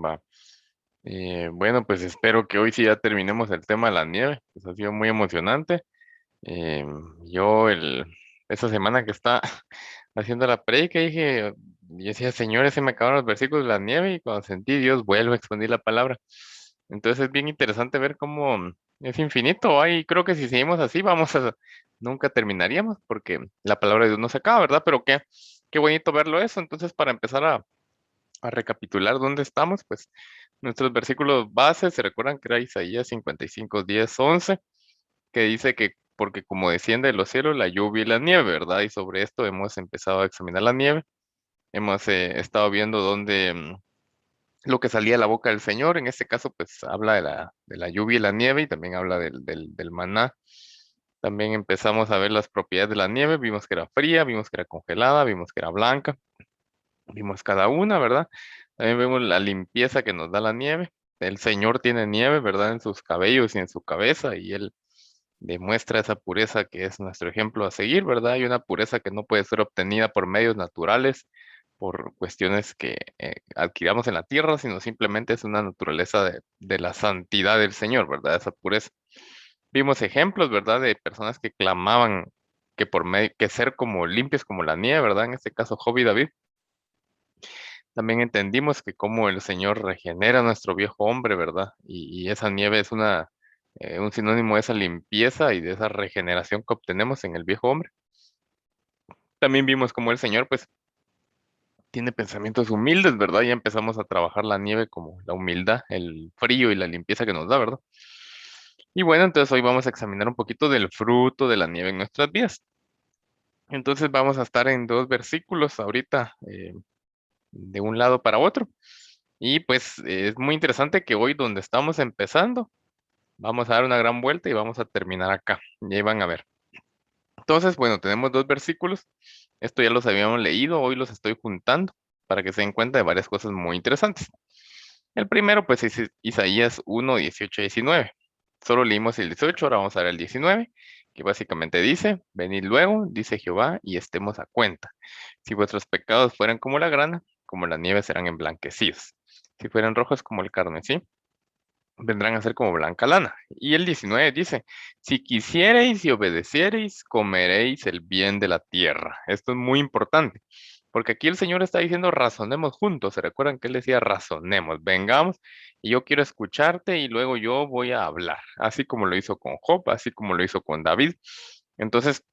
Va. Bueno, pues espero que hoy sí ya terminemos el tema de la nieve. Pues ha sido muy emocionante. Eh, yo esa semana que está haciendo la predica dije, y decía, señores, se me acabaron los versículos de la nieve y cuando sentí Dios vuelve a expandir la palabra. Entonces es bien interesante ver cómo es infinito. Y creo que si seguimos así nunca terminaríamos porque la palabra de Dios no se acaba, ¿verdad? Pero qué bonito verlo eso. Entonces para empezar a recapitular dónde estamos, pues nuestros versículos base, se recuerdan que era Isaías 55, 10, 11, que dice que porque como desciende de los cielos la lluvia y la nieve, ¿verdad? Y sobre esto hemos empezado a examinar la nieve, hemos estado viendo lo que salía de la boca del Señor, en este caso pues habla de la lluvia y la nieve y también habla del maná. También empezamos a ver las propiedades de la nieve, vimos que era fría, vimos que era congelada, vimos que era blanca. Vimos cada una, ¿verdad? También vemos la limpieza que nos da la nieve. El Señor tiene nieve, ¿verdad? En sus cabellos y en su cabeza, y Él demuestra esa pureza que es nuestro ejemplo a seguir, ¿verdad? Hay una pureza que no puede ser obtenida por medios naturales, por cuestiones que adquiramos en la tierra, sino simplemente es una naturaleza de la santidad del Señor, ¿verdad? Esa pureza. Vimos ejemplos, ¿verdad? De personas que clamaban que por medio, que ser como limpios como la nieve, ¿verdad? En este caso, Job y David. También entendimos que como el Señor regenera nuestro viejo hombre, ¿verdad? Y esa nieve es un sinónimo de esa limpieza y de esa regeneración que obtenemos en el viejo hombre. También vimos cómo el Señor, pues, tiene pensamientos humildes, ¿verdad? Ya empezamos a trabajar la nieve como la humildad, el frío y la limpieza que nos da, ¿verdad? Y bueno, entonces hoy vamos a examinar un poquito del fruto de la nieve en nuestras vidas. Entonces vamos a estar en dos versículos ahorita, de un lado para otro. Y pues es muy interesante que hoy donde estamos empezando, vamos a dar una gran vuelta y vamos a terminar acá. Y ahí van a ver. Entonces, bueno, tenemos dos versículos. Esto ya los habíamos leído, hoy los estoy juntando para que se den cuenta de varias cosas muy interesantes. El primero, pues, es Isaías 1, 18 y 19. Solo leímos el 18, ahora vamos a ver el 19, que básicamente dice, venid luego, dice Jehová, y estemos a cuenta. Si vuestros pecados fueran como la grana, como la nieve serán emblanquecidos. Si fueran rojos como el carmesí, vendrán a ser como blanca lana. Y el 19 dice, si quisiereis y obedeciereis, comeréis el bien de la tierra. Esto es muy importante, porque aquí el Señor está diciendo, razonemos juntos. ¿Se recuerdan que Él decía, razonemos, vengamos, y yo quiero escucharte y luego yo voy a hablar, así como lo hizo con Job, así como lo hizo con David? Entonces,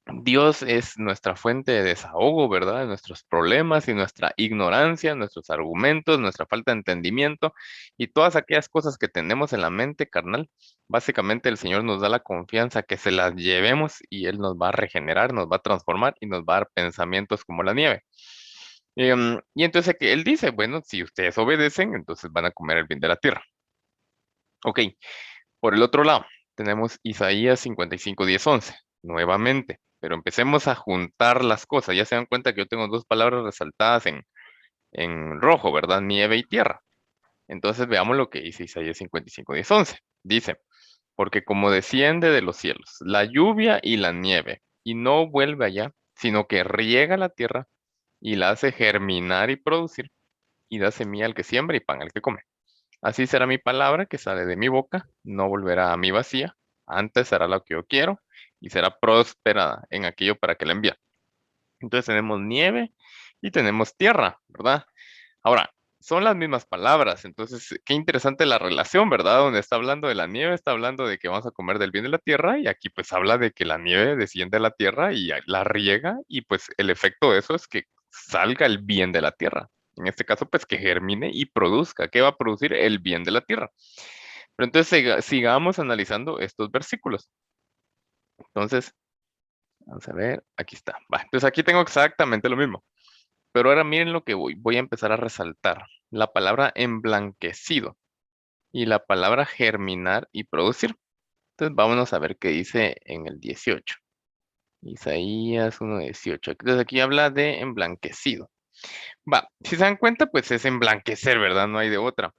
Dios es nuestra fuente de desahogo, ¿verdad? De nuestros problemas y nuestra ignorancia, nuestros argumentos, nuestra falta de entendimiento y todas aquellas cosas que tenemos en la mente carnal. Básicamente el Señor nos da la confianza que se las llevemos y Él nos va a regenerar, nos va a transformar y nos va a dar pensamientos como la nieve. Y entonces que Él dice, bueno, si ustedes obedecen, entonces van a comer el bien de la tierra. Ok, por el otro lado, tenemos Isaías 55, 10, 11, nuevamente, pero empecemos a juntar las cosas. Ya se dan cuenta que yo tengo dos palabras resaltadas en rojo, ¿verdad? Nieve y tierra. Entonces veamos lo que dice Isaías 55, 10, 11. Dice, porque como desciende de los cielos la lluvia y la nieve, y no vuelve allá, sino que riega la tierra y la hace germinar y producir, y da semilla al que siembra y pan al que come. Así será mi palabra que sale de mi boca, no volverá a mí vacía, antes será lo que yo quiero y será próspera en aquello para que la envíe. Entonces tenemos nieve y tenemos tierra, ¿verdad? Ahora, son las mismas palabras, entonces qué interesante la relación, ¿verdad? Donde está hablando de la nieve, está hablando de que vamos a comer del bien de la tierra y aquí pues habla de que la nieve desciende a la tierra y la riega y pues el efecto de eso es que salga el bien de la tierra. En este caso, pues que germine y produzca. ¿Qué va a producir? El bien de la tierra. Pero entonces sigamos analizando estos versículos. Entonces, vamos a ver, aquí está. Va, entonces aquí tengo exactamente lo mismo. Pero ahora miren lo que voy a empezar a resaltar. La palabra emblanquecido y la palabra germinar y producir. Entonces vámonos a ver qué dice en el 18. Isaías 1:18. Entonces aquí habla de emblanquecido. Va, si se dan cuenta, pues es emblanquecer, ¿verdad? No hay de otra.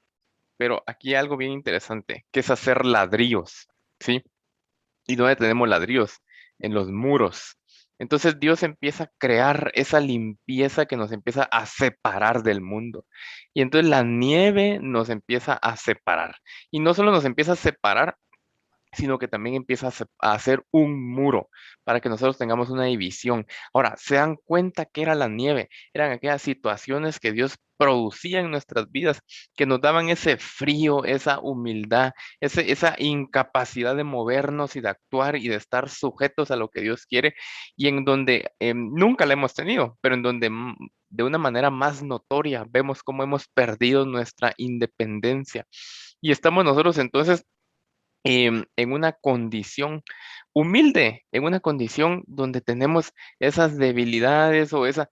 Pero aquí hay algo bien interesante, que es hacer ladrillos, ¿sí? ¿Y dónde tenemos ladrillos? En los muros. Entonces Dios empieza a crear esa limpieza que nos empieza a separar del mundo. Y entonces la nieve nos empieza a separar. Y no solo nos empieza a separar, sino que también empieza a hacer un muro para que nosotros tengamos una división. Ahora, ¿se dan cuenta que era la nieve? Eran aquellas situaciones que Dios producía en nuestras vidas, que nos daban ese frío, esa humildad, esa incapacidad de movernos y de actuar y de estar sujetos a lo que Dios quiere, y en donde nunca la hemos tenido, pero en donde de una manera más notoria vemos cómo hemos perdido nuestra independencia. Y estamos nosotros entonces en una condición humilde, en una condición donde tenemos esas debilidades o esa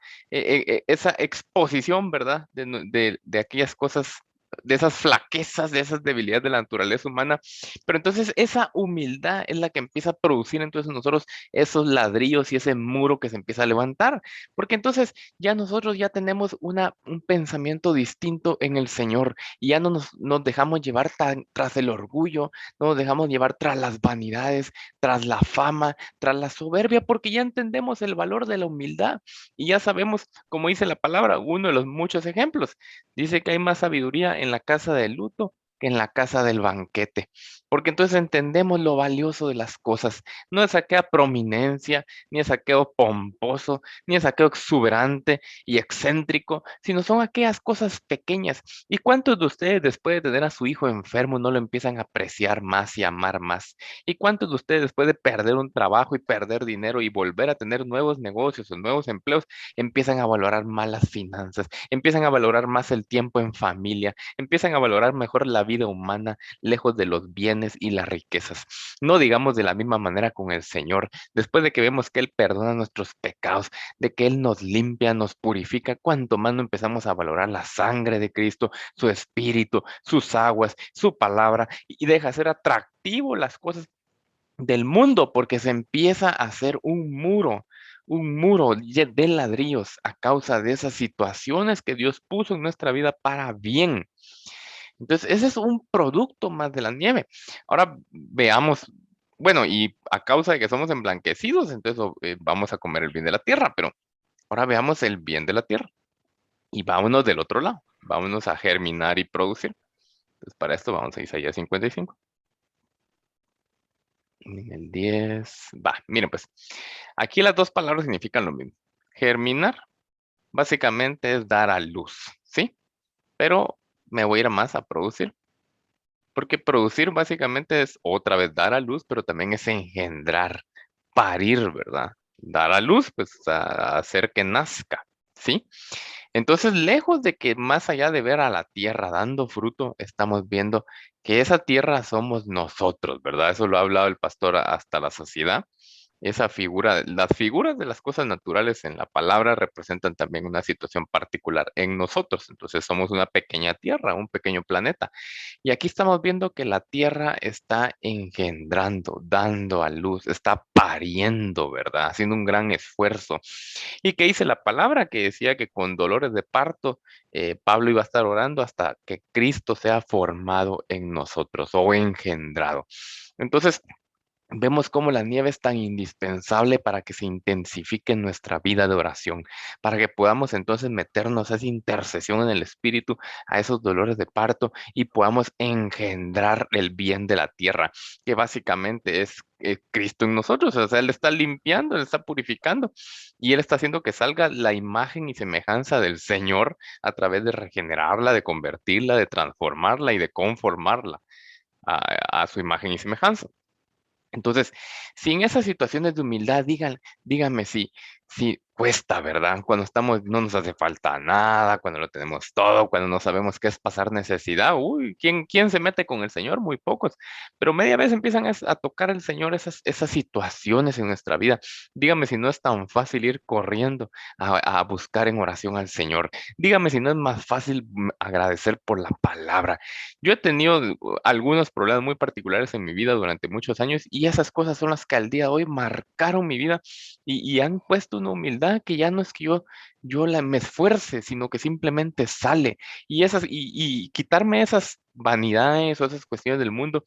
exposición, ¿verdad? De aquellas cosas, de esas flaquezas, de esas debilidades de la naturaleza humana. Pero entonces esa humildad es la que empieza a producir entonces en nosotros esos ladrillos y ese muro que se empieza a levantar. Porque entonces ya nosotros ya tenemos un pensamiento distinto en el Señor y ya no nos dejamos llevar tras el orgullo, no nos dejamos llevar tras las vanidades, tras la fama, tras la soberbia, porque ya entendemos el valor de la humildad y ya sabemos, como dice la palabra, uno de los muchos ejemplos. Dice que hay más sabiduría en la casa del luto que en la casa del banquete, porque entonces entendemos lo valioso de las cosas. No es aquella prominencia, ni es aquello pomposo, ni es aquello exuberante y excéntrico, sino son aquellas cosas pequeñas. ¿Y cuántos de ustedes después de tener a su hijo enfermo no lo empiezan a apreciar más y amar más? ¿Y cuántos de ustedes después de perder un trabajo y perder dinero y volver a tener nuevos negocios o nuevos empleos, empiezan a valorar más las finanzas, empiezan a valorar más el tiempo en familia, empiezan a valorar mejor la vida humana lejos de los bienes y las riquezas? No digamos de la misma manera con el Señor. Después de que vemos que Él perdona nuestros pecados, de que Él nos limpia, nos purifica, cuanto más no empezamos a valorar la sangre de Cristo, su espíritu, sus aguas, su palabra, y deja ser atractivo las cosas del mundo, porque se empieza a hacer un muro de ladrillos a causa de esas situaciones que Dios puso en nuestra vida para bien. Entonces, ese es un producto más de la nieve. Ahora veamos, bueno, y a causa de que somos emblanquecidos, entonces vamos a comer el bien de la tierra, pero ahora veamos el bien de la tierra. Y vámonos del otro lado, vámonos a germinar y producir. Entonces, para esto vamos a Isaías 55. En el 10, va, miren pues, aquí las dos palabras significan lo mismo. Germinar básicamente es dar a luz, ¿sí? Pero me voy a ir más a producir, porque producir básicamente es otra vez dar a luz, pero también es engendrar, parir, ¿verdad? Dar a luz, pues a hacer que nazca, ¿sí? Entonces, lejos de que más allá de ver a la tierra dando fruto, estamos viendo que esa tierra somos nosotros, ¿verdad? Eso lo ha hablado el pastor hasta la saciedad. Esa figura, las figuras de las cosas naturales en la palabra representan también una situación particular en nosotros. Entonces, somos una pequeña tierra, un pequeño planeta. Y aquí estamos viendo que la tierra está engendrando, dando a luz, está pariendo, ¿verdad? Haciendo un gran esfuerzo. ¿Y qué dice la palabra? Que decía que con dolores de parto, Pablo iba a estar orando hasta que Cristo sea formado en nosotros o engendrado. Entonces, vemos cómo la nieve es tan indispensable para que se intensifique nuestra vida de oración, para que podamos entonces meternos a esa intercesión en el Espíritu, a esos dolores de parto y podamos engendrar el bien de la tierra, que básicamente es Cristo en nosotros. O sea, Él está limpiando, Él está purificando y Él está haciendo que salga la imagen y semejanza del Señor a través de regenerarla, de convertirla, de transformarla y de conformarla a su imagen y semejanza. Entonces, si en esas situaciones de humildad, díganme si cuesta, ¿verdad? Cuando estamos, no nos hace falta nada, cuando lo tenemos todo, cuando no sabemos qué es pasar necesidad. Uy, ¿quién se mete con el Señor? Muy pocos. Pero media vez empiezan a tocar el Señor esas situaciones en nuestra vida. Dígame si no es tan fácil ir corriendo a buscar en oración al Señor. Dígame si no es más fácil agradecer por la palabra. Yo he tenido algunos problemas muy particulares en mi vida durante muchos años y esas cosas son las que al día de hoy marcaron mi vida y han puesto una humildad que ya no es que me esfuerce, sino que simplemente sale. Y quitarme esas vanidades o esas cuestiones del mundo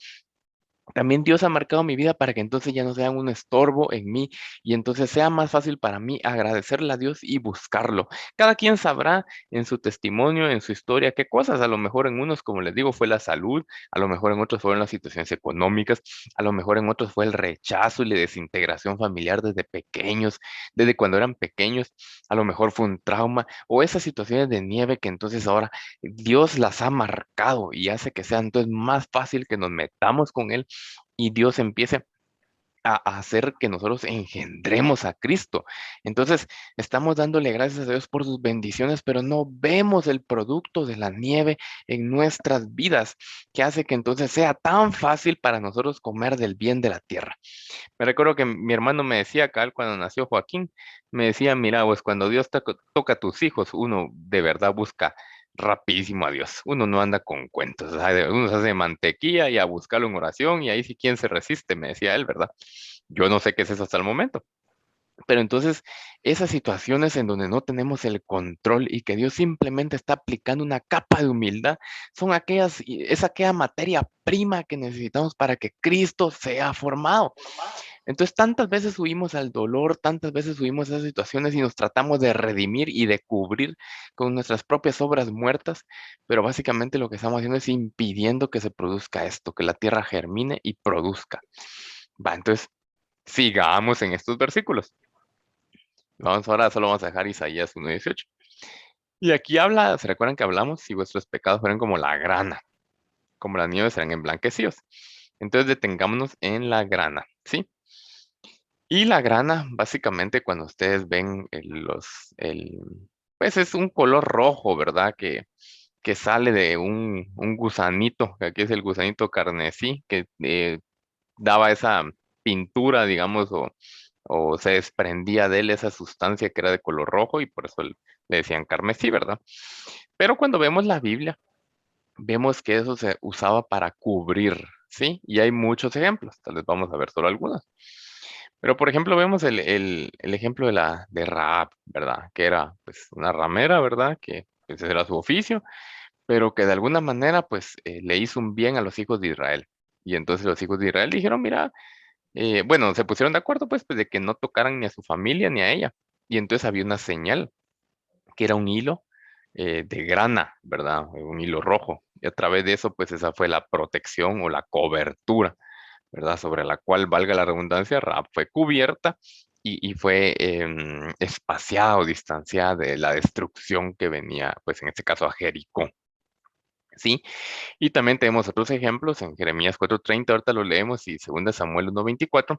también Dios ha marcado mi vida para que entonces ya no sea un estorbo en mí y entonces sea más fácil para mí agradecerle a Dios y buscarlo. Cada quien sabrá en su testimonio, en su historia, qué cosas. A lo mejor en unos, como les digo, fue la salud, a lo mejor en otros fueron las situaciones económicas, a lo mejor en otros fue el rechazo y la desintegración familiar desde pequeños, desde cuando eran pequeños, a lo mejor fue un trauma o esas situaciones de nieve que entonces ahora Dios las ha marcado y hace que sea entonces más fácil que nos metamos con Él y Dios empiece a hacer que nosotros engendremos a Cristo. Entonces, estamos dándole gracias a Dios por sus bendiciones, pero no vemos el producto de la nieve en nuestras vidas, que hace que entonces sea tan fácil para nosotros comer del bien de la tierra. Me recuerdo que mi hermano me decía acá cuando nació Joaquín, me decía, mira, pues cuando Dios toca a tus hijos, uno de verdad busca rapidísimo a Dios. Uno no anda con cuentos, o sea, uno se hace mantequilla y a buscarlo en oración y ahí sí quién se resiste, me decía él, ¿verdad? Yo no sé qué es eso hasta el momento. Pero entonces, esas situaciones en donde no tenemos el control y que Dios simplemente está aplicando una capa de humildad, son es aquella materia prima que necesitamos para que Cristo sea formado. Entonces, tantas veces huimos al dolor, tantas veces huimos a esas situaciones y nos tratamos de redimir y de cubrir con nuestras propias obras muertas, pero básicamente lo que estamos haciendo es impidiendo que se produzca esto, que la tierra germine y produzca. Va, entonces, sigamos en estos versículos. Vamos ahora, solo vamos a dejar Isaías 1:18. Y aquí habla, ¿se recuerdan que hablamos? Si vuestros pecados fueran como la grana, como la nieve serán emblanquecidos. Entonces detengámonos en la grana, ¿sí? Y la grana, básicamente, cuando ustedes ven pues es un color rojo, ¿verdad? Que sale de un gusanito, que aquí es el gusanito carmesí, que daba esa pintura, digamos, o se desprendía de él esa sustancia que era de color rojo y por eso le decían carmesí, ¿verdad? Pero cuando vemos la Biblia, vemos que eso se usaba para cubrir, ¿sí? Y hay muchos ejemplos, tal vez vamos a ver solo algunos. Pero por ejemplo, vemos el ejemplo de Rahab, ¿verdad? Que era pues una ramera, ¿verdad? Que pues, ese era su oficio, pero que de alguna manera pues le hizo un bien a los hijos de Israel. Y entonces los hijos de Israel dijeron, mira, bueno, se pusieron de acuerdo pues de que no tocaran ni a su familia ni a ella. Y entonces había una señal, que era un hilo de grana, ¿verdad? Un hilo rojo. Y a través de eso pues esa fue la protección o la cobertura, ¿verdad? Sobre la cual, valga la redundancia, Rahab fue cubierta y fue espaciada o distanciada de la destrucción que venía, pues en este caso a Jericó. ¿Sí? Y también tenemos otros ejemplos en Jeremías 4:30, ahorita lo leemos, y 2 Samuel 1:24,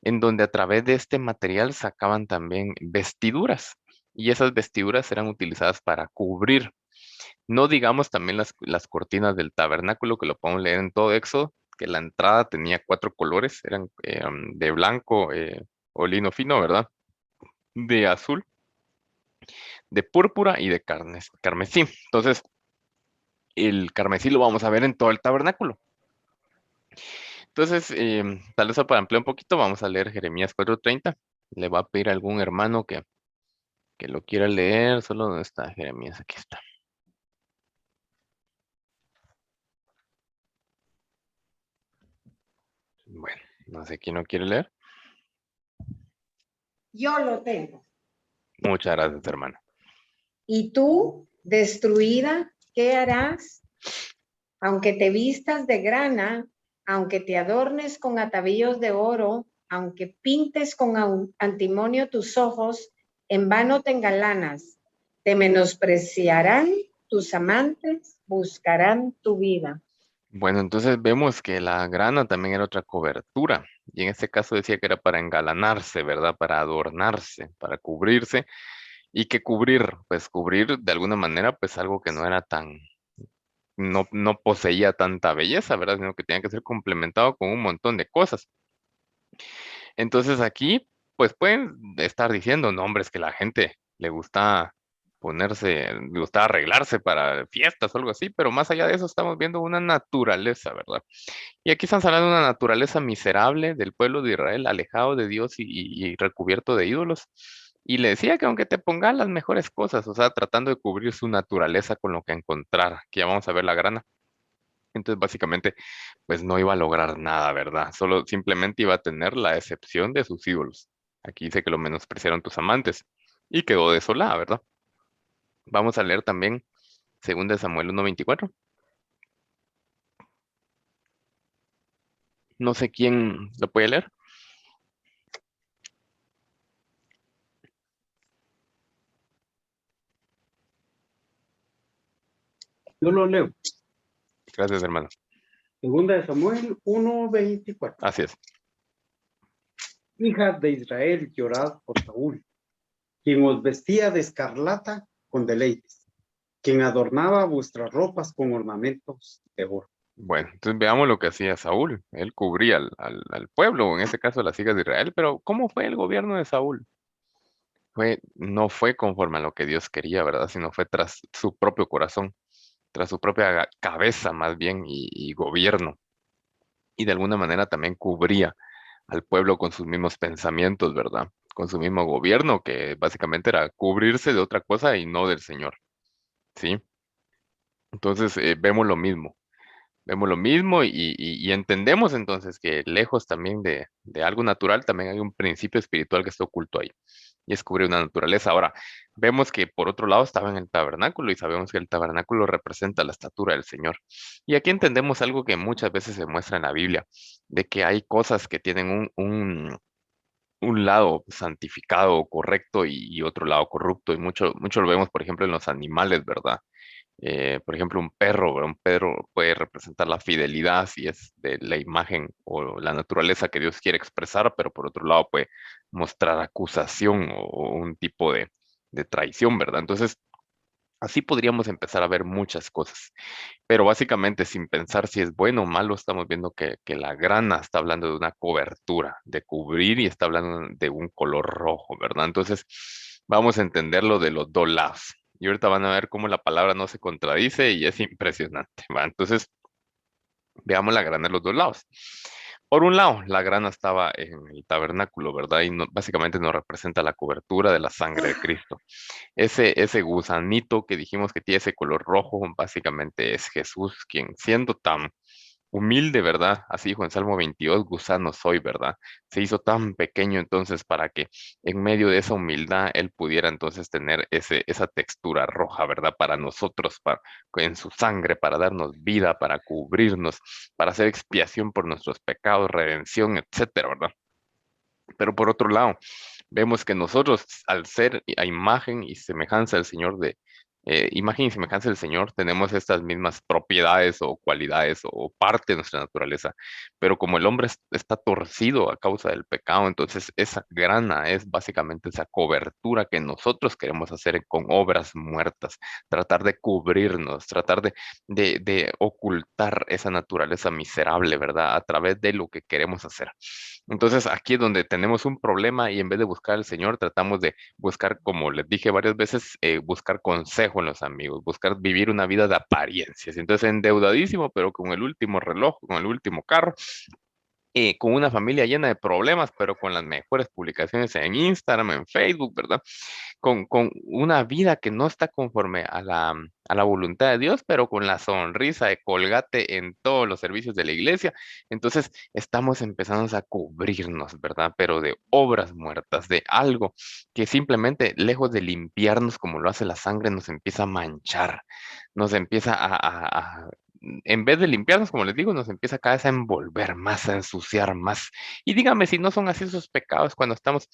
en donde a través de este material sacaban también vestiduras. Y esas vestiduras eran utilizadas para cubrir. No digamos también las cortinas del tabernáculo, que lo podemos leer en todo Éxodo, que la entrada tenía 4 colores, eran de blanco o lino fino, ¿verdad? De azul, de púrpura y de carmesí. Entonces, el carmesí lo vamos a ver en todo el tabernáculo. Entonces, tal vez para ampliar un poquito, vamos a leer Jeremías 4:30. Le va a pedir a algún hermano que lo quiera leer. Solo donde está Jeremías, aquí está. Bueno, no sé quién no quiere leer. Yo lo tengo. Muchas gracias, hermano. Y tú, destruida, ¿qué harás? Aunque te vistas de grana, aunque te adornes con atavíos de oro, aunque pintes con antimonio tus ojos, en vano te engalanas. Te menospreciarán tus amantes, buscarán tu vida. Bueno, entonces vemos que la grana también era otra cobertura. Y en este caso decía que era para engalanarse, ¿verdad? Para adornarse, para cubrirse. Y que cubrir, pues cubrir de alguna manera, pues algo que no era tan, no poseía tanta belleza, ¿verdad? Sino que tenía que ser complementado con un montón de cosas. Entonces aquí, pues pueden estar diciendo, no, hombre, es que la gente le gusta le gusta arreglarse para fiestas o algo así, pero más allá de eso estamos viendo una naturaleza, ¿verdad? Y aquí estamos hablando de una naturaleza miserable del pueblo de Israel, alejado de Dios y recubierto de ídolos. Y le decía que aunque te pongan las mejores cosas, o sea, tratando de cubrir su naturaleza con lo que encontrar, que ya vamos a ver la grana, Entonces, básicamente, pues no iba a lograr nada, ¿verdad? Solo simplemente iba a tener la excepción de sus ídolos. Aquí dice que lo menospreciaron tus amantes y quedó desolada, ¿verdad? Vamos a leer también 2 Samuel 1:24. No sé quién lo puede leer. Yo lo leo. Gracias, hermano. Segunda de Samuel 1:24. Así es. Hijas de Israel, llorad por Saúl, quien os vestía de escarlata con deleites, quien adornaba vuestras ropas con ornamentos de oro. Bueno, entonces veamos lo que hacía Saúl. Él cubría al pueblo, o en este caso a las hijas de Israel, pero ¿cómo fue el gobierno de Saúl? No fue conforme a lo que Dios quería, ¿verdad? Sino fue tras su propio corazón, tras su propia cabeza más bien y gobierno. Y de alguna manera también cubría al pueblo con sus mismos pensamientos, ¿verdad? Con su mismo gobierno, que básicamente era cubrirse de otra cosa y no del Señor, ¿sí? Entonces vemos lo mismo y entendemos entonces que lejos también de algo natural, también hay un principio espiritual que está oculto ahí y es cubrir una naturaleza. Ahora, vemos que por otro lado estaba en el tabernáculo y sabemos que el tabernáculo representa la estatura del Señor. Y aquí entendemos algo que muchas veces se muestra en la Biblia, de que hay cosas que tienen un lado santificado o correcto y otro lado corrupto. Y mucho lo vemos, por ejemplo, en los animales, ¿verdad? Por ejemplo, un perro, ¿verdad? Un perro puede representar la fidelidad si es de la imagen o la naturaleza que Dios quiere expresar, pero por otro lado puede mostrar acusación o un tipo de traición, ¿verdad? Entonces, así podríamos empezar a ver muchas cosas. Pero básicamente, sin pensar si es bueno o malo, estamos viendo que la grana está hablando de una cobertura, de cubrir y está hablando de un color rojo, ¿verdad? Entonces, vamos a entenderlo de los dos lados. Y ahorita van a ver cómo la palabra no se contradice y es impresionante, ¿va? Entonces, veamos la grana de los dos lados. Por un lado, la grana estaba en el tabernáculo, ¿verdad? Y básicamente nos representa la cobertura de la sangre de Cristo. Ese gusanito que dijimos que tiene ese color rojo, básicamente es Jesús, quien siendo tan humilde, ¿verdad? Así dijo en Salmo 22, gusano soy, ¿verdad? Se hizo tan pequeño entonces para que en medio de esa humildad él pudiera entonces tener esa textura roja, ¿verdad? Para nosotros, en su sangre, para darnos vida, para cubrirnos, para hacer expiación por nuestros pecados, redención, etcétera, ¿verdad? Pero por otro lado, vemos que nosotros, al ser a imagen y semejanza del Señor, imagen y semejanza del Señor, tenemos estas mismas propiedades o cualidades o parte de nuestra naturaleza. Pero como el hombre está torcido a causa del pecado, entonces esa grana es básicamente esa cobertura que nosotros queremos hacer con obras muertas, tratar de cubrirnos, tratar de ocultar esa naturaleza miserable, ¿verdad? A través de lo que queremos hacer. Entonces aquí es donde tenemos un problema y en vez de buscar al Señor, tratamos de buscar, como les dije varias veces, buscar consejo en los amigos, buscar vivir una vida de apariencias. Entonces endeudadísimo, pero con el último reloj, con el último carro, con una familia llena de problemas, pero con las mejores publicaciones en Instagram, en Facebook, ¿verdad? Con una vida que no está conforme a la voluntad de Dios, pero con la sonrisa de Colgate en todos los servicios de la iglesia. Entonces estamos empezando a cubrirnos, ¿verdad? Pero de obras muertas, de algo que simplemente, lejos de limpiarnos como lo hace la sangre, nos empieza a manchar, nos empieza en vez de limpiarnos, como les digo, nos empieza cada vez a envolver más, a ensuciar más. Y dígame si no son así esos pecados cuando estamos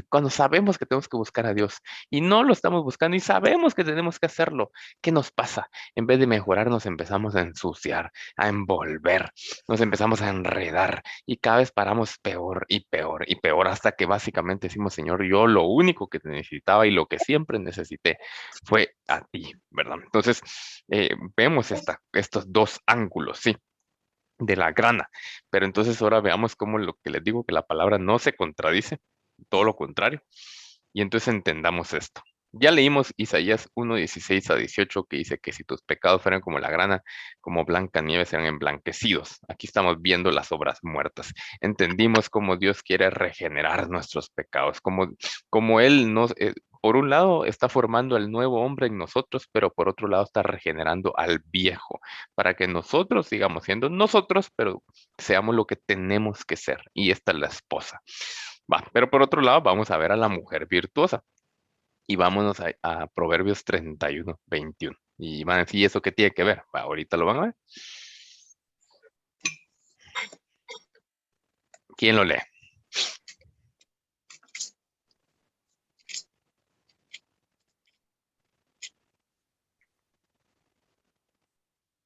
cuando sabemos que tenemos que buscar a Dios y no lo estamos buscando y sabemos que tenemos que hacerlo, ¿qué nos pasa? En vez de mejorar, nos empezamos a ensuciar, a envolver, nos empezamos a enredar y cada vez paramos peor y peor y peor hasta que básicamente decimos, Señor, yo lo único que te necesitaba y lo que siempre necesité fue a ti, ¿verdad? Entonces, vemos estos dos ángulos, ¿sí? De la grana, pero entonces ahora veamos cómo lo que les digo, que la palabra no se contradice, todo lo contrario. Y entonces entendamos esto. Ya leímos Isaías 1:16 a 18 que dice que si tus pecados fueran como la grana, como blanca nieve serán emblanquecidos. Aquí estamos viendo las obras muertas. Entendimos cómo Dios quiere regenerar nuestros pecados, como Él nos, por un lado está formando al nuevo hombre en nosotros, pero por otro lado está regenerando al viejo, para que nosotros sigamos siendo nosotros, pero seamos lo que tenemos que ser. Y esta es la esposa. Va, pero por otro lado vamos a ver a la mujer virtuosa. Y vámonos a Proverbios 31, 21. Y van a decir, ¿y eso qué tiene que ver? Va, ahorita lo van a ver. ¿Quién lo lee?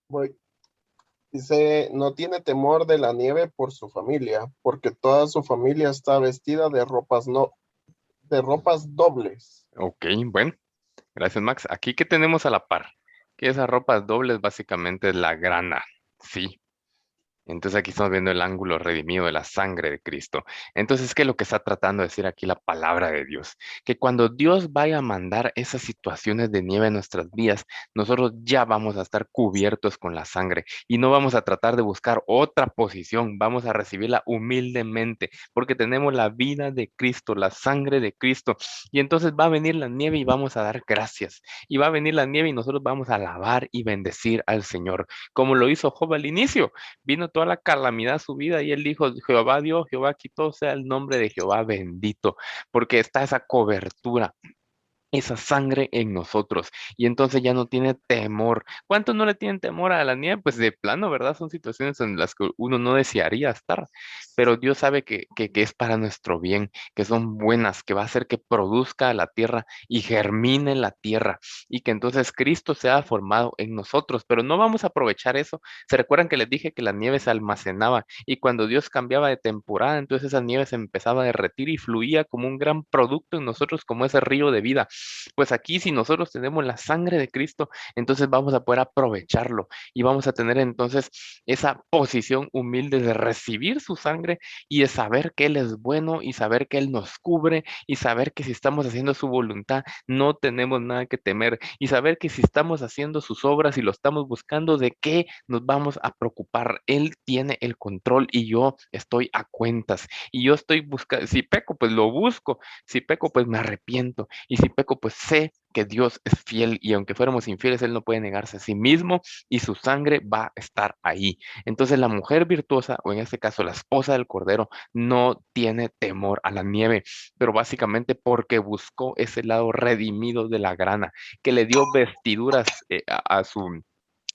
Voy. Dice, no tiene temor de la nieve por su familia, porque toda su familia está vestida de ropas de ropas dobles. Ok, bueno, gracias Max. Aquí que tenemos a la par, que esas ropas dobles básicamente es la grana, sí. Entonces aquí estamos viendo el ángulo redimido de la sangre de Cristo. Entonces, ¿qué es lo que está tratando de decir aquí la palabra de Dios? Que cuando Dios vaya a mandar esas situaciones de nieve en nuestras vidas, nosotros ya vamos a estar cubiertos con la sangre y no vamos a tratar de buscar otra posición, vamos a recibirla humildemente porque tenemos la vida de Cristo, la sangre de Cristo. Y entonces va a venir la nieve y vamos a dar gracias. Y va a venir la nieve y nosotros vamos a alabar y bendecir al Señor, como lo hizo Job al inicio. Vino toda la calamidad a su vida y él dijo, Jehová Dios, Jehová quitó, sea el nombre de Jehová bendito, porque está esa cobertura, esa sangre en nosotros y entonces ya no tiene temor. ¿Cuántos no le tienen temor a la nieve? Pues de plano, ¿verdad? Son situaciones en las que uno no desearía estar, pero Dios sabe que es para nuestro bien, que son buenas, que va a hacer que produzca la tierra y germine la tierra y que entonces Cristo sea formado en nosotros, pero no vamos a aprovechar eso. ¿Se recuerdan que les dije que la nieve se almacenaba y cuando Dios cambiaba de temporada, entonces esa nieve se empezaba a derretir y fluía como un gran producto en nosotros, como ese río de vida? Pues aquí si nosotros tenemos la sangre de Cristo, entonces vamos a poder aprovecharlo y vamos a tener entonces esa posición humilde de recibir su sangre y de saber que Él es bueno y saber que Él nos cubre y saber que si estamos haciendo su voluntad no tenemos nada que temer y saber que si estamos haciendo sus obras y lo estamos buscando, ¿de qué nos vamos a preocupar? Él tiene el control y yo estoy a cuentas y yo estoy buscando, si peco, pues lo busco, si peco, pues me arrepiento y si peco, pues sé que Dios es fiel y aunque fuéramos infieles, Él no puede negarse a sí mismo y su sangre va a estar ahí. Entonces la mujer virtuosa, o en este caso la esposa del Cordero, no tiene temor a la nieve, pero básicamente porque buscó ese lado redimido de la grana, que le dio vestiduras a su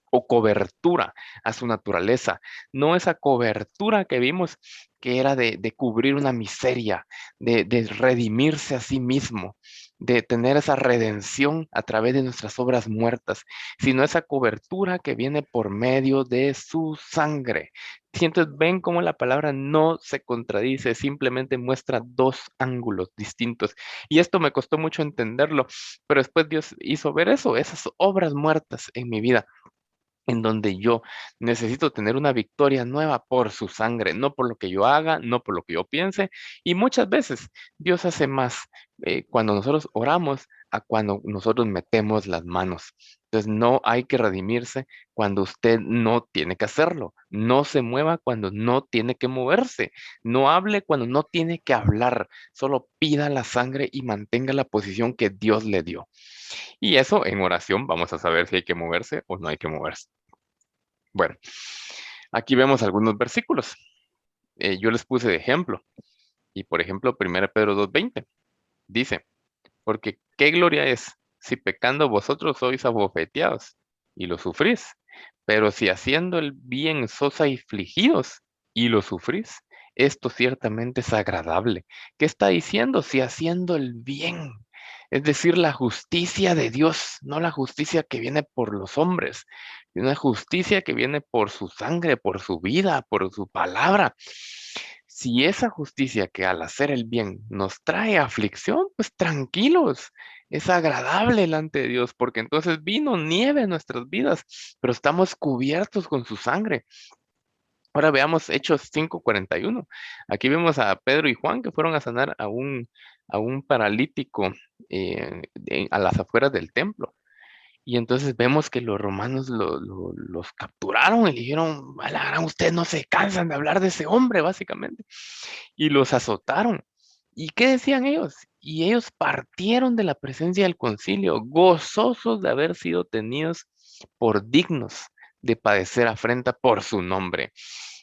o cobertura a su naturaleza, no esa cobertura que vimos que era de cubrir una miseria, de redimirse a sí mismo, de tener esa redención a través de nuestras obras muertas, sino esa cobertura que viene por medio de su sangre. Y entonces ven cómo la palabra no se contradice, simplemente muestra dos ángulos distintos. Y esto me costó mucho entenderlo, pero después Dios hizo ver eso, esas obras muertas en mi vida en donde yo necesito tener una victoria nueva por su sangre, no por lo que yo haga, no por lo que yo piense. Y muchas veces Dios hace más cuando nosotros oramos a cuando nosotros metemos las manos. Entonces no hay que redimirse cuando usted no tiene que hacerlo. No se mueva cuando no tiene que moverse. No hable cuando no tiene que hablar. Solo pida la sangre y mantenga la posición que Dios le dio. Y eso en oración vamos a saber si hay que moverse o no hay que moverse. Bueno, aquí vemos algunos versículos. Yo les puse de ejemplo. Y por ejemplo, 1 Pedro 2:20 dice, porque qué gloria es si pecando vosotros sois abofeteados y lo sufrís, pero si haciendo el bien sos afligidos y lo sufrís, esto ciertamente es agradable. ¿Qué está diciendo? Si haciendo el bien, es decir, la justicia de Dios, no la justicia que viene por los hombres, una justicia que viene por su sangre, por su vida, por su palabra. Si esa justicia que al hacer el bien nos trae aflicción, pues tranquilos, es agradable delante de Dios, porque entonces vino nieve en nuestras vidas, pero estamos cubiertos con su sangre. Ahora veamos Hechos 5:41. Aquí vemos a Pedro y Juan que fueron a sanar a un paralítico a las afueras del templo. Y entonces vemos que los romanos los capturaron y le dijeron, a la gran, ustedes no se cansan de hablar de ese hombre, básicamente. Y los azotaron. ¿Y qué decían ellos? y ellos partieron de la presencia del concilio, gozosos de haber sido tenidos por dignos de padecer afrenta por su nombre.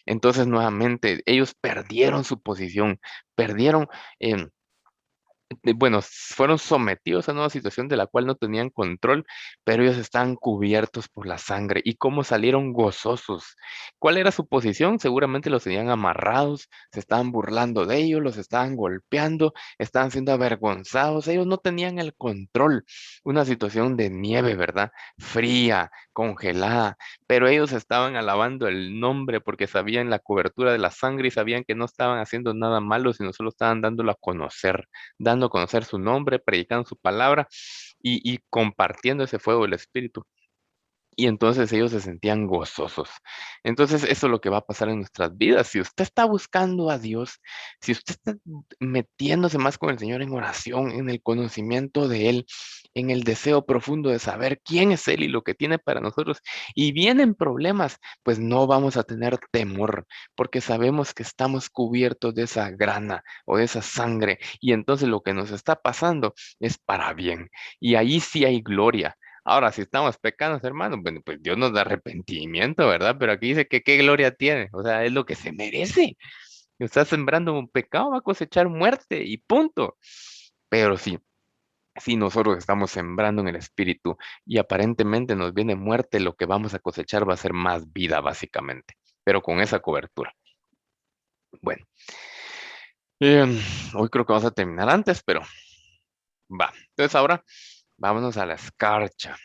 Entonces, nuevamente, ellos perdieron su posición, perdieron, bueno, fueron sometidos a una situación de la cual no tenían control, pero ellos estaban cubiertos por la sangre. ¿Y cómo salieron gozosos? ¿Cuál era su posición? Seguramente los tenían amarrados, se estaban burlando de ellos, los estaban golpeando, estaban siendo avergonzados. Ellos no tenían el control. Una situación de nieve, ¿verdad? Fría, congelada, pero ellos estaban alabando el nombre porque sabían la cobertura de la sangre y sabían que no estaban haciendo nada malo, sino solo estaban dándolo a conocer, dando a conocer su nombre, predicando su palabra y compartiendo ese fuego del Espíritu. Y entonces ellos se sentían gozosos. Entonces eso es lo que va a pasar en nuestras vidas. Si usted está buscando a Dios, si usted está metiéndose más con el Señor en oración, en el conocimiento de Él, en el deseo profundo de saber quién es Él y lo que tiene para nosotros, y vienen problemas, pues no vamos a tener temor, porque sabemos que estamos cubiertos de esa grana o de esa sangre, y entonces lo que nos está pasando es para bien. Y ahí sí hay gloria. Ahora, si estamos pecando, hermano, bueno, pues Dios nos da arrepentimiento, ¿verdad? Pero aquí dice que qué gloria tiene, o sea, es lo que se merece. Si está sembrando un pecado, va a cosechar muerte y punto. Pero sí, si nosotros estamos sembrando en el Espíritu y aparentemente nos viene muerte, lo que vamos a cosechar va a ser más vida, básicamente, pero con esa cobertura. Bueno, em, hoy creo que vamos a terminar antes, pero va. Entonces ahora vámonos a la escarcha.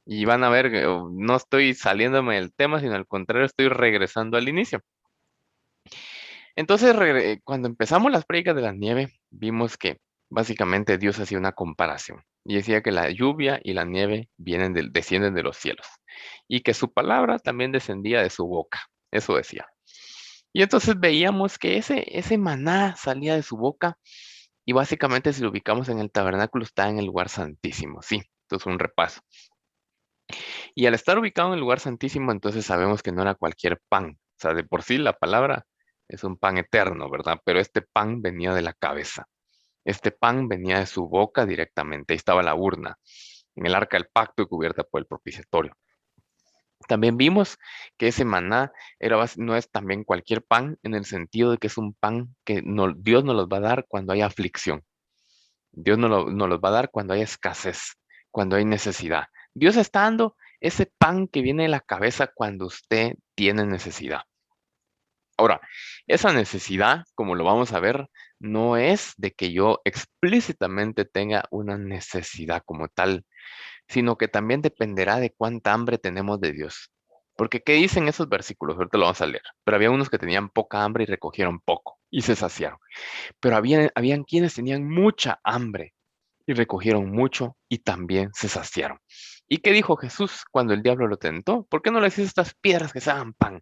Y van a ver que no estoy saliéndome del tema, sino al contrario, estoy regresando al inicio. Entonces, cuando empezamos las prédicas de la nieve, vimos que básicamente Dios hacía una comparación y decía que la lluvia y la nieve descienden de los cielos y que su palabra también descendía de su boca. Eso decía. Y entonces veíamos que ese maná salía de su boca y básicamente si lo ubicamos en el tabernáculo está en el lugar santísimo. Sí, esto es un repaso. Y al estar ubicado en el lugar santísimo, entonces sabemos que no era cualquier pan. O sea, de por sí la palabra es un pan eterno, ¿verdad? Pero este pan venía de la cabeza. Este pan venía de su boca directamente. Ahí estaba la urna, en el arca del pacto y cubierta por el propiciatorio. También vimos que ese maná no es también cualquier pan en el sentido de que es un pan que Dios nos los va a dar cuando hay aflicción. Dios nos los va a dar cuando hay escasez, cuando hay necesidad. Dios está dando ese pan que viene de la cabeza cuando usted tiene necesidad. Ahora, esa necesidad, como lo vamos a ver, no es de que yo explícitamente tenga una necesidad como tal, sino que también dependerá de cuánta hambre tenemos de Dios. Porque, ¿qué dicen esos versículos? Ahorita lo vamos a leer. Pero había unos que tenían poca hambre y recogieron poco y se saciaron. Pero habían quienes tenían mucha hambre y recogieron mucho y también se saciaron. ¿Y qué dijo Jesús cuando el diablo lo tentó? ¿Por qué no le decís estas piedras que se hagan pan?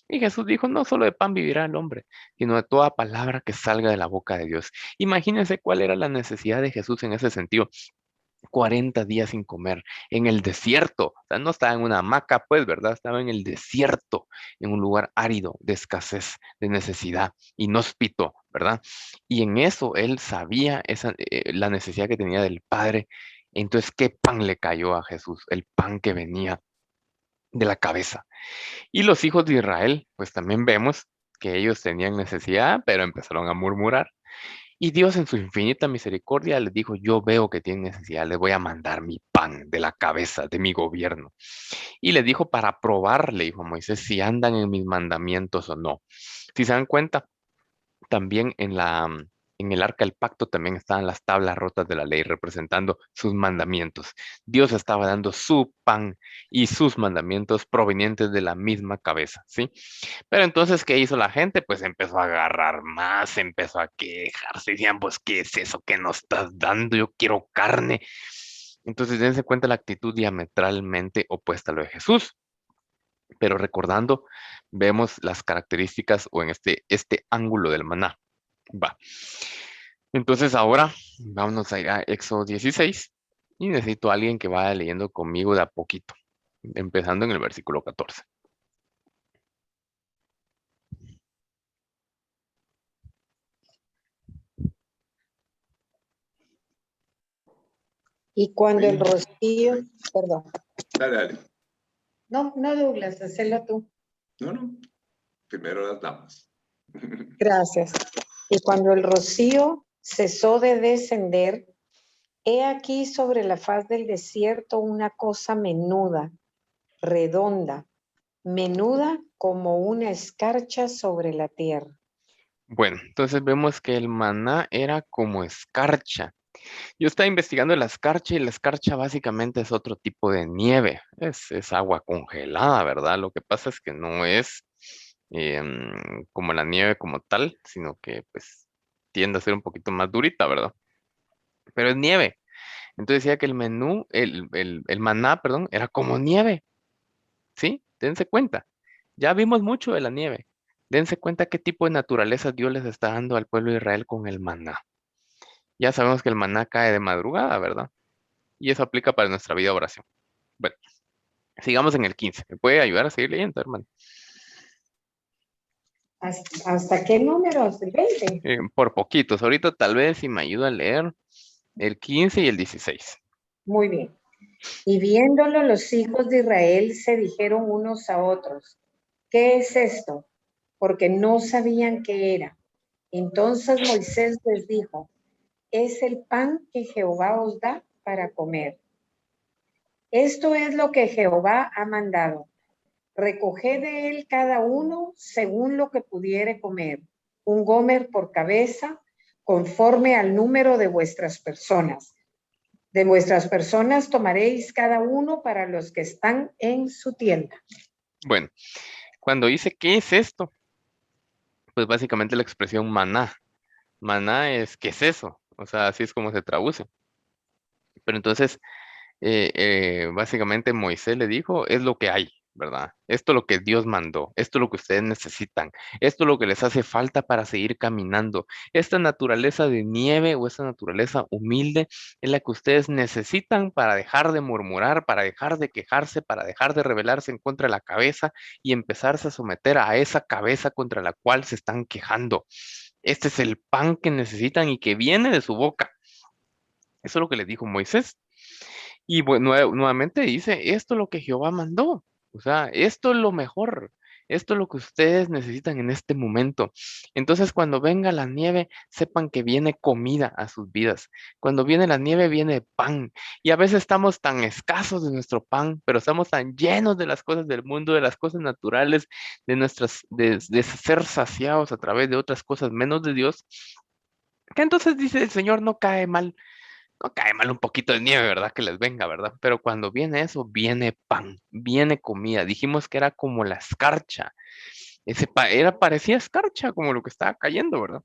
Y Jesús dijo, no solo de pan vivirá el hombre, sino de toda palabra que salga de la boca de Dios. Imagínense cuál era la necesidad de Jesús en ese sentido. 40 días sin comer en el desierto. O sea, no estaba en una hamaca, pues, ¿verdad? Estaba en el desierto, en un lugar árido, de escasez, de necesidad, inhóspito, ¿verdad? Y en eso él sabía la necesidad que tenía del Padre. Entonces, ¿qué pan le cayó a Jesús? El pan que venía de la cabeza. Y los hijos de Israel, pues también vemos que ellos tenían necesidad, pero empezaron a murmurar. Y Dios en su infinita misericordia les dijo, yo veo que tienen necesidad, les voy a mandar mi pan de la cabeza, de mi gobierno. Y les dijo para probar, le dijo a Moisés, si andan en mis mandamientos o no. Si se dan cuenta, también en el arca del pacto también estaban las tablas rotas de la ley representando sus mandamientos. Dios estaba dando su pan y sus mandamientos provenientes de la misma cabeza, ¿sí? Pero entonces, ¿qué hizo la gente? Pues empezó a agarrar más, empezó a quejarse, decían, pues, ¿qué es eso que nos estás dando? Yo quiero carne. Entonces, dense cuenta la actitud diametralmente opuesta a lo de Jesús. Pero recordando, vemos las características o en este ángulo del maná. Va. Entonces, ahora vámonos a ir a Éxodo 16 y necesito a alguien que vaya leyendo conmigo de a poquito, empezando en el versículo 14. Y cuando el rocío, perdón, Dale, dale. no, Douglas, hacelo tú. No. Primero las damas. Gracias. Y cuando el rocío cesó de descender, he aquí sobre la faz del desierto una cosa menuda, redonda, menuda como una escarcha sobre la tierra. Bueno, entonces vemos que el maná era como escarcha. Yo estaba investigando la escarcha y la escarcha básicamente es otro tipo de nieve. Es agua congelada, ¿verdad? Lo que pasa es que no es como la nieve como tal, sino que pues tiende a ser un poquito más durita, ¿verdad? Pero es nieve. Entonces decía que el maná, perdón, era como nieve. ¿Sí? Dense cuenta. Ya vimos mucho de la nieve. Dense cuenta qué tipo de naturaleza Dios les está dando al pueblo de Israel con el maná. Ya sabemos que el maná cae de madrugada, ¿verdad? Y eso aplica para nuestra vida de oración. Bueno, sigamos en el 15. ¿Me puede ayudar a seguir leyendo, hermano? ¿Hasta qué número? ¿El 20? Por poquitos. Ahorita tal vez si me ayuda a leer el 15 y el 16. Muy bien. Y viéndolo los hijos de Israel se dijeron unos a otros, ¿qué es esto? Porque no sabían qué era. Entonces Moisés les dijo, es el pan que Jehová os da para comer. Esto es lo que Jehová ha mandado. Recoged de él cada uno según lo que pudiere comer, un gomer por cabeza, conforme al número de vuestras personas. De vuestras personas tomaréis cada uno para los que están en su tienda. Bueno, cuando dice ¿qué es esto? Pues básicamente la expresión maná. Maná es ¿qué es eso? O sea, así es como se traduce. Pero entonces, básicamente Moisés le dijo, es lo que hay, ¿verdad? Esto es lo que Dios mandó, esto es lo que ustedes necesitan, esto es lo que les hace falta para seguir caminando. Esta naturaleza de nieve o esta naturaleza humilde es la que ustedes necesitan para dejar de murmurar, para dejar de quejarse, para dejar de rebelarse en contra de la cabeza y empezarse a someter a esa cabeza contra la cual se están quejando. Este es el pan que necesitan y que viene de su boca. Eso es lo que le dijo Moisés. Y bueno, nuevamente dice, esto es lo que Jehová mandó. O sea, esto es lo mejor. Esto es lo que ustedes necesitan en este momento. Entonces, cuando venga la nieve, sepan que viene comida a sus vidas. Cuando viene la nieve, viene pan. Y a veces estamos tan escasos de nuestro pan, pero estamos tan llenos de las cosas del mundo, de las cosas naturales, de ser saciados a través de otras cosas menos de Dios, que entonces dice el Señor, no cae mal un poquito de nieve, ¿verdad? Que les venga, ¿verdad? Pero cuando viene eso, viene pan, viene comida. Dijimos que era como la escarcha. Parecía escarcha como lo que estaba cayendo, ¿verdad?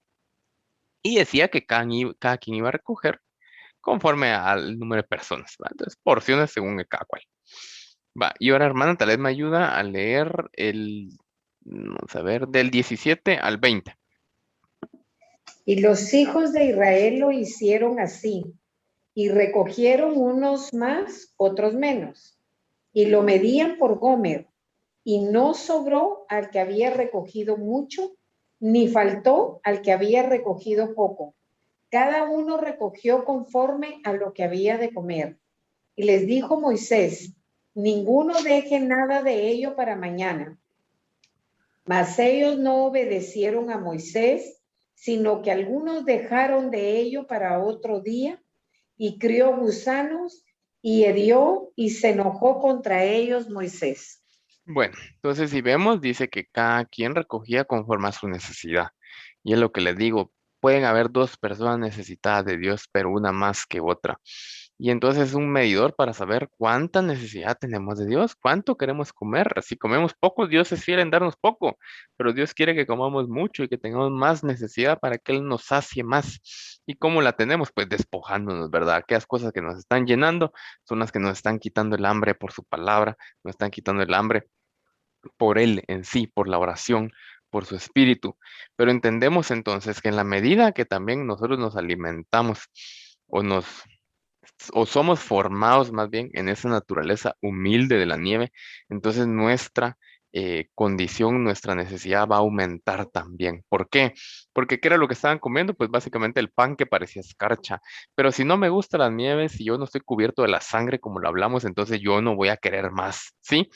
Y decía que cada quien iba a recoger conforme al número de personas, ¿va? Entonces, porciones según cada cual. Va, y ahora, hermana, tal vez me ayuda a leer vamos a ver, del 17 al 20. Y los hijos de Israel lo hicieron así, y recogieron unos más, otros menos, y lo medían por gomer, y no sobró al que había recogido mucho, ni faltó al que había recogido poco. Cada uno recogió conforme a lo que había de comer. Y les dijo Moisés, ninguno deje nada de ello para mañana. Mas ellos no obedecieron a Moisés, sino que algunos dejaron de ello para otro día, y crió gusanos, y hirió, y se enojó contra ellos Moisés. Bueno, entonces si vemos, dice que cada quien recogía conforme a su necesidad. Y es lo que les digo, pueden haber dos personas necesitadas de Dios, pero una más que otra. Y entonces es un medidor para saber cuánta necesidad tenemos de Dios, cuánto queremos comer. Si comemos poco, Dios es fiel en darnos poco, pero Dios quiere que comamos mucho y que tengamos más necesidad para que Él nos sacie más. ¿Y cómo la tenemos? Pues despojándonos, ¿verdad? Aquellas cosas que nos están llenando son las que nos están quitando el hambre por su palabra, nos están quitando el hambre por Él en sí, por la oración, por su espíritu. Pero entendemos entonces que en la medida que también nosotros nos alimentamos o nos o somos formados más bien en esa naturaleza humilde de la nieve, entonces nuestra condición, nuestra necesidad va a aumentar también. ¿Por qué? Porque ¿qué era lo que estaban comiendo? Pues básicamente el pan que parecía escarcha. Pero si no me gusta la nieve, si yo no estoy cubierto de la sangre como lo hablamos, entonces yo no voy a querer más, ¿sí?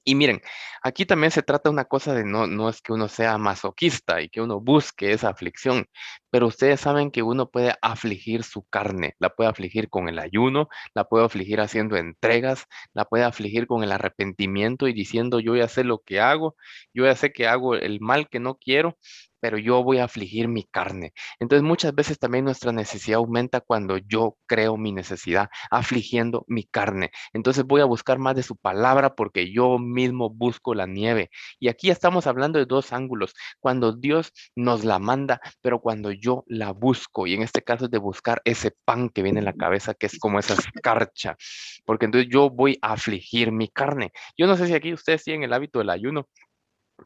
Y miren, aquí también se trata una cosa de no es que uno sea masoquista y que uno busque esa aflicción, pero ustedes saben que uno puede afligir su carne, la puede afligir con el ayuno, la puede afligir haciendo entregas, la puede afligir con el arrepentimiento y diciendo yo ya sé lo que hago, yo ya sé que hago el mal que no quiero, pero yo voy a afligir mi carne. Entonces muchas veces también nuestra necesidad aumenta cuando yo creo mi necesidad, afligiendo mi carne. Entonces voy a buscar más de su palabra porque yo mismo busco la nieve. Y aquí estamos hablando de dos ángulos, cuando Dios nos la manda, pero cuando yo la busco, y en este caso es de buscar ese pan que viene en la cabeza, que es como esa escarcha, porque entonces yo voy a afligir mi carne. Yo no sé si aquí ustedes tienen el hábito del ayuno.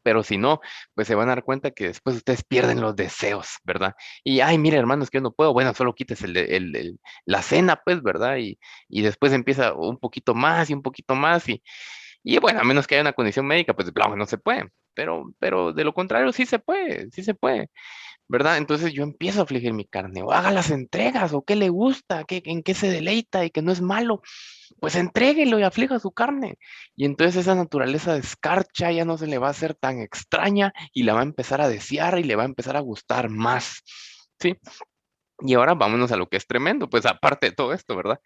Pero si no, pues se van a dar cuenta que después ustedes pierden los deseos, ¿verdad? Y, ay, mire, hermanos, que yo no puedo. Bueno, solo quites la cena, pues, ¿verdad? Y después empieza un poquito más y un poquito más. Y bueno, a menos que haya una condición médica, pues de plano no se puede. Pero de lo contrario, sí se puede, ¿verdad? Entonces yo empiezo a afligir mi carne, o haga las entregas, o qué le gusta, en qué se deleita y que no es malo, pues entréguelo y aflija su carne. Y entonces esa naturaleza de escarcha ya no se le va a hacer tan extraña y la va a empezar a desear y le va a empezar a gustar más, ¿sí? Y ahora vámonos a lo que es tremendo, pues aparte de todo esto, ¿verdad?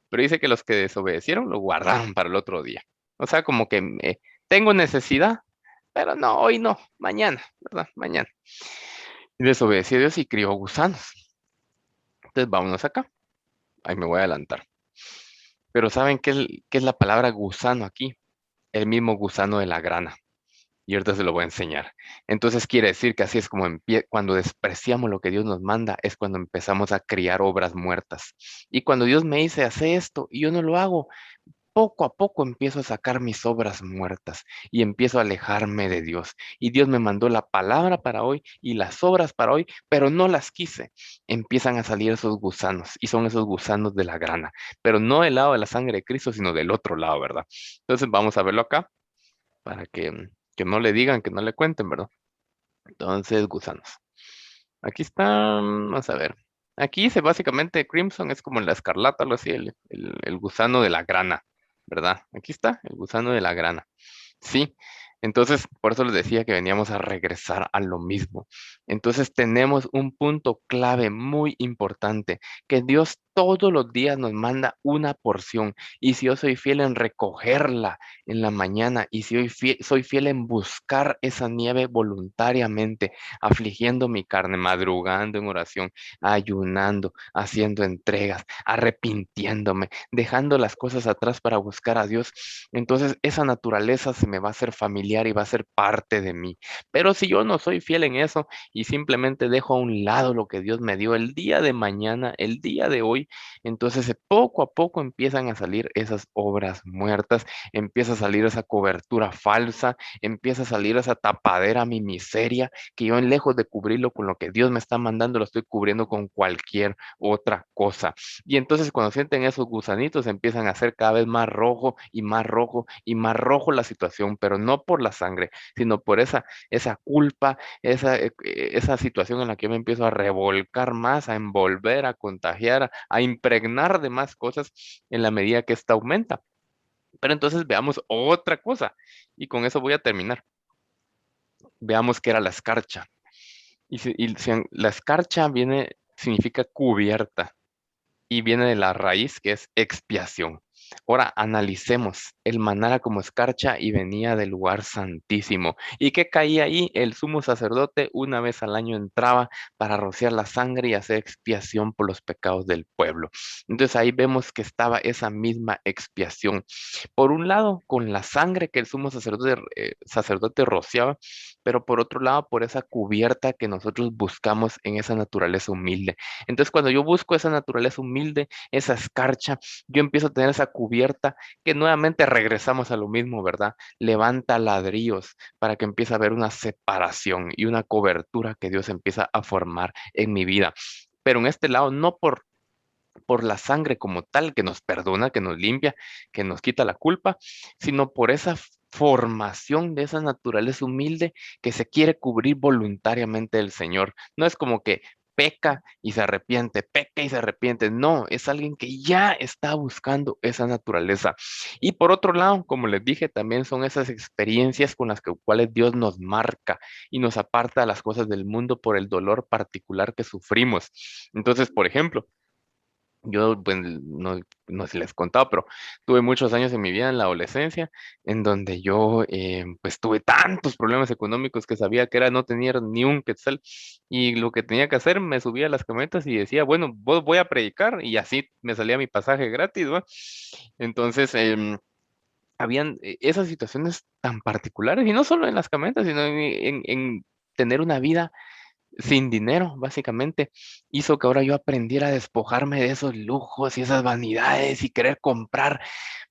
Pero dice que los que desobedecieron lo guardaron para el otro día. O sea, como que tengo necesidad, pero no, hoy no, mañana, ¿verdad? Mañana. Y desobedeció a Dios y crió gusanos. Entonces vámonos acá. Ahí me voy a adelantar. Pero ¿saben qué es la palabra gusano aquí? El mismo gusano de la grana. Y ahorita se lo voy a enseñar. Entonces quiere decir que así es como cuando despreciamos lo que Dios nos manda, es cuando empezamos a criar obras muertas. Y cuando Dios me dice, hace esto y yo no lo hago, poco a poco empiezo a sacar mis obras muertas y empiezo a alejarme de Dios. Y Dios me mandó la palabra para hoy y las obras para hoy, pero no las quise. Empiezan a salir esos gusanos y son esos gusanos de la grana, pero no del lado de la sangre de Cristo, sino del otro lado, ¿verdad? Entonces vamos a verlo acá para que no le digan, que no le cuenten, ¿verdad? Entonces, gusanos. Aquí están, vamos a ver. Aquí dice básicamente Crimson es como la escarlata, algo así, el gusano de la grana, ¿verdad? Aquí está, el gusano de la grana. Sí, entonces por eso les decía que veníamos a regresar a lo mismo. Entonces tenemos un punto clave muy importante, que Dios todos los días nos manda una porción y si yo soy fiel en recogerla en la mañana y si soy fiel en buscar esa nieve voluntariamente, afligiendo mi carne, madrugando en oración, ayunando, haciendo entregas, arrepintiéndome, dejando las cosas atrás para buscar a Dios, entonces esa naturaleza se me va a hacer familiar y va a ser parte de mí. Pero si yo no soy fiel en eso y simplemente dejo a un lado lo que Dios me dio el día de mañana, el día de hoy, entonces poco a poco empiezan a salir esas obras muertas, empieza a salir esa cobertura falsa, empieza a salir esa tapadera a mi miseria, que yo en lejos de cubrirlo con lo que Dios me está mandando, lo estoy cubriendo con cualquier otra cosa. Y entonces cuando sienten esos gusanitos empiezan a hacer cada vez más rojo y más rojo y más rojo la situación, pero no por la sangre, sino por esa culpa, esa situación en la que yo me empiezo a revolcar más, a envolver, a contagiar, a impregnar de más cosas en la medida que esta aumenta. Pero entonces veamos otra cosa y con eso voy a terminar. Veamos qué era la escarcha. La escarcha significa cubierta y viene de la raíz que es expiación. Ahora analicemos. El maná era como escarcha y venía del lugar santísimo. ¿Y qué caía ahí? El sumo sacerdote una vez al año entraba para rociar la sangre y hacer expiación por los pecados del pueblo. Entonces ahí vemos que estaba esa misma expiación. Por un lado, con la sangre que el sumo sacerdote rociaba, pero por otro lado, por esa cubierta que nosotros buscamos en esa naturaleza humilde. Entonces, cuando yo busco esa naturaleza humilde, esa escarcha, yo empiezo a tener esa cubierta que nuevamente regresamos a lo mismo, ¿verdad? Levanta ladrillos para que empiece a haber una separación y una cobertura que Dios empieza a formar en mi vida. Pero en este lado, no por la sangre como tal que nos perdona, que nos limpia, que nos quita la culpa, sino por esa formación de esa naturaleza humilde que se quiere cubrir voluntariamente del Señor. No es como que peca y se arrepiente, peca y se arrepiente. No, es alguien que ya está buscando esa naturaleza. Y por otro lado, como les dije, también son esas experiencias con las cuales Dios nos marca y nos aparta de las cosas del mundo por el dolor particular que sufrimos. Entonces, por ejemplo, yo, pues, no se les contaba, pero tuve muchos años en mi vida en la adolescencia en donde yo, pues, tuve tantos problemas económicos que sabía que era no tener ni un quetzal y lo que tenía que hacer, me subía a las camionetas y decía, bueno, voy a predicar y así me salía mi pasaje gratis, ¿va? Entonces, habían esas situaciones tan particulares y no solo en las camionetas, sino en tener una vida sin dinero, básicamente, hizo que ahora yo aprendiera a despojarme de esos lujos y esas vanidades y querer comprar,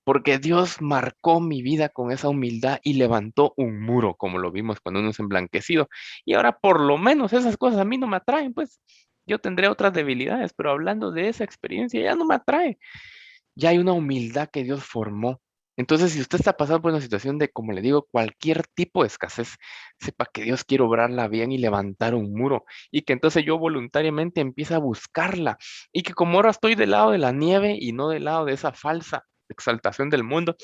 porque Dios marcó mi vida con esa humildad y levantó un muro, como lo vimos cuando uno es emblanquecido. Y ahora por lo menos esas cosas a mí no me atraen, pues yo tendré otras debilidades, pero hablando de esa experiencia ya no me atrae. Ya hay una humildad que Dios formó. Entonces, si usted está pasando por una situación de, como le digo, cualquier tipo de escasez, sepa que Dios quiere obrarla bien y levantar un muro, y que entonces yo voluntariamente empiece a buscarla, y que como ahora estoy del lado de la nieve y no del lado de esa falsa exaltación del mundo,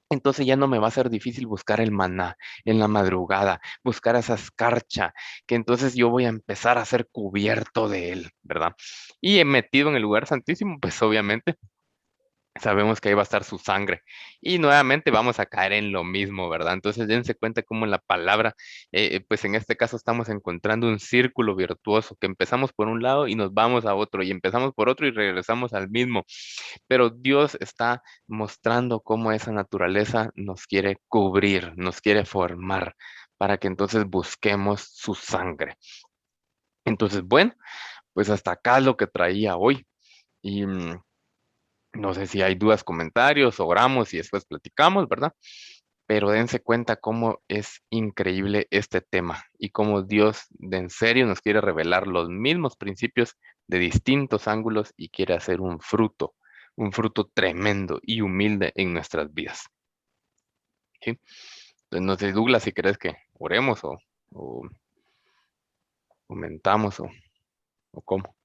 entonces ya no me va a ser difícil buscar el maná en la madrugada, buscar esa escarcha, que entonces yo voy a empezar a ser cubierto de él, ¿verdad? Y he metido en el lugar santísimo, pues obviamente sabemos que ahí va a estar su sangre. Y nuevamente vamos a caer en lo mismo, ¿verdad? Entonces dense cuenta cómo en la palabra, pues en este caso estamos encontrando un círculo virtuoso, que empezamos por un lado y nos vamos a otro, y empezamos por otro y regresamos al mismo. Pero Dios está mostrando cómo esa naturaleza nos quiere cubrir, nos quiere formar, para que entonces busquemos su sangre. Entonces, bueno, pues hasta acá lo que traía hoy. Y no sé si hay dudas, comentarios, oramos y después platicamos, ¿verdad? Pero dense cuenta cómo es increíble este tema y cómo Dios de en serio nos quiere revelar los mismos principios de distintos ángulos y quiere hacer un fruto tremendo y humilde en nuestras vidas. ¿Sí? Entonces, no sé, Douglas, si crees que oremos o comentamos o cómo.